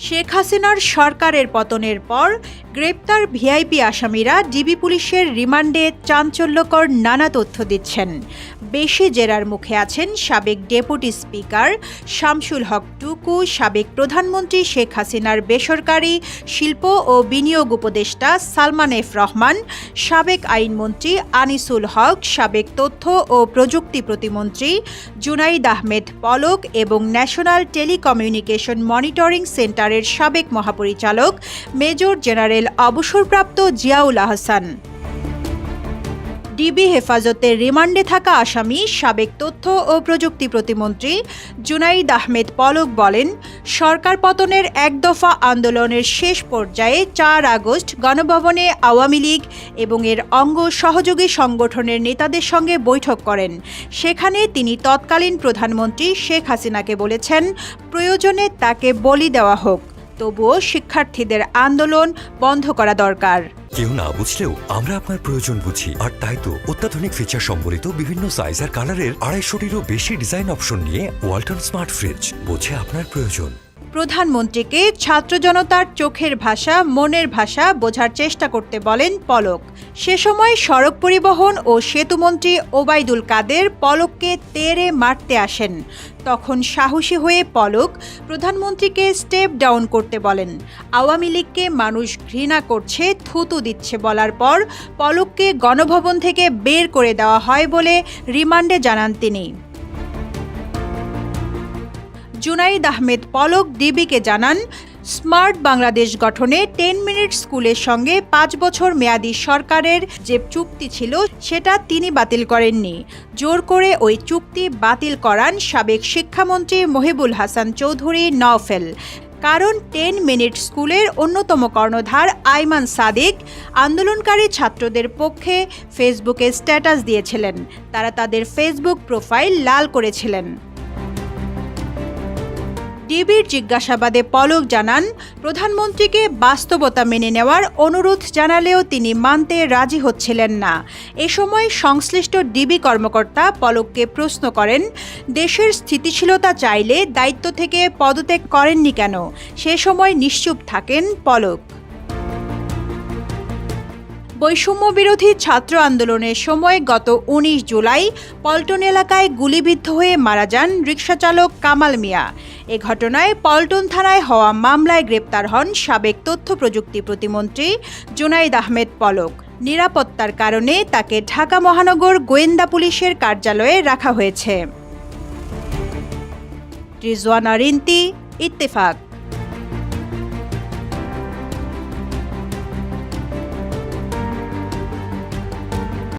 শেখ হাসিনার সরকারের পতনের পর গ্রেপ্তার ভিআইপি আসামিরা ডিবি পুলিশের রিমান্ডে চাঞ্চল্যকর নানা তথ্য দিচ্ছেন। বেশি জেরার মুখে আছেন সাবেক ডেপুটি স্পিকার শামসুল হক টুকু, সাবেক প্রধানমন্ত্রী শেখ হাসিনার বেসরকারি শিল্প ও বিনিয়োগ উপদেষ্টা সালমান এফ রহমান, সাবেক আইনমন্ত্রী আনিসুল হক, সাবেক তথ্য ও প্রযুক্তি প্রতিমন্ত্রী জুনাইদ আহমেদ পলক এবং ন্যাশনাল টেলিকমিউনিকেশন মনিটরিং সেন্টারের সাবেক মহাপরিচালক মেজর জেনারেল অবসরপ্রাপ্ত জিয়াউল আহসান। ডিবি হেফাজতের রিমান্ডে থাকা আসামি সাবেক তথ্য ও প্রযুক্তি প্রতিমন্ত্রী জুনাইদ আহমেদ পলক বলেন, সরকার পতনের এক দফা আন্দোলনের শেষ পর্যায়ে ৪ আগস্ট গণভবনে আওয়ামী লীগ এবং এর অঙ্গ সহযোগী সংগঠনের নেতাদের সঙ্গে বৈঠক করেন। সেখানে তিনি তৎকালীন প্রধানমন্ত্রী শেখ হাসিনাকে বলেছেন, প্রয়োজনে তাকে বলি দেওয়া হোক, তবুও শিক্ষার্থীদের আন্দোলন বন্ধ করা দরকার। কেউ না বুঝলেও আমরা আপনার প্রয়োজন বুঝি, আর তাই তো অত্যাধুনিক ফিচার সম্বলিত বিভিন্ন সাইজ আর কালারের ২৫০টিরও বেশি ডিজাইন অপশন নিয়ে ওয়ালটন স্মার্ট ফ্রিজ বোঝে আপনার প্রয়োজন। প্রধানমন্ত্রীকে ছাত্র জনতার চোখের ভাষা, মনের ভাষা বোঝার চেষ্টা করতে বলেন পলক। সে সময় সড়ক পরিবহন ও সেতুমন্ত্রী ওবায়দুল কাদের পলককে তেড়ে মারতে আসেন। তখন সাহসী হয়ে পলক প্রধানমন্ত্রীকে স্টেপ ডাউন করতে বলেন। আওয়ামী লীগকে মানুষ ঘৃণা করছে, থুতু দিচ্ছে বলার পর পলককে গণভবন থেকে বের করে দেওয়া হয় বলে রিমান্ডে জানান তিনি। জুনাইদ আহমেদ পলক ডিবিকে জানান, স্মার্ট বাংলাদেশ গঠনে 10 মিনিট স্কুলের সঙ্গে 5 বছর মেয়াদী সরকারের যে চুক্তি ছিল সেটা তিনি বাতিল করেননি। জোর করে ওই চুক্তি বাতিল করান সাবেক শিক্ষামন্ত্রী মহিবুল হাসান চৌধুরী নওফেল। কারণ 10 মিনিট স্কুলের অন্যতম কর্ণধার আইমান সাদিক আন্দোলনকারী ছাত্রদের পক্ষে ফেসবুকে স্ট্যাটাস দিয়েছিলেন। তারা তাদের ফেসবুক প্রোফাইল লাল করেছিলেন। ডিবির জিজ্ঞাসাবাদে পলক জানান, প্রধানমন্ত্রীকে বাস্তবতা মেনে নেওয়ার অনুরোধ জানালেও তিনি মানতে রাজি হচ্ছিলেন না। এ সময় সংশ্লিষ্ট ডিবি কর্মকর্তা পলককে প্রশ্ন করেন, দেশের স্থিতিশীলতা চাইলে দায়িত্ব থেকে পদত্যাগ করেননি কেন? সে সময় নিশ্চুপ থাকেন পলক। বৈষম্য বিরোধী ছাত্র আন্দোলনের সময় গত ১৯ জুলাই পল্টন এলাকায় গুলিবিদ্ধ হয়ে মারা যান রিকশাচালক কামাল মিয়া। এ ঘটনায় পল্টন থানায় হওয়া মামলায় গ্রেপ্তার হন সাবেক তথ্য প্রযুক্তি প্রতিমন্ত্রী জুনাইদ আহমেদ পলক। নিরাপত্তার কারণে তাকে ঢাকা মহানগর গোয়েন্দা পুলিশের কার্যালয়ে রাখা হয়েছে। রিজওয়ানা রিন্তি, ইত্তেফাক।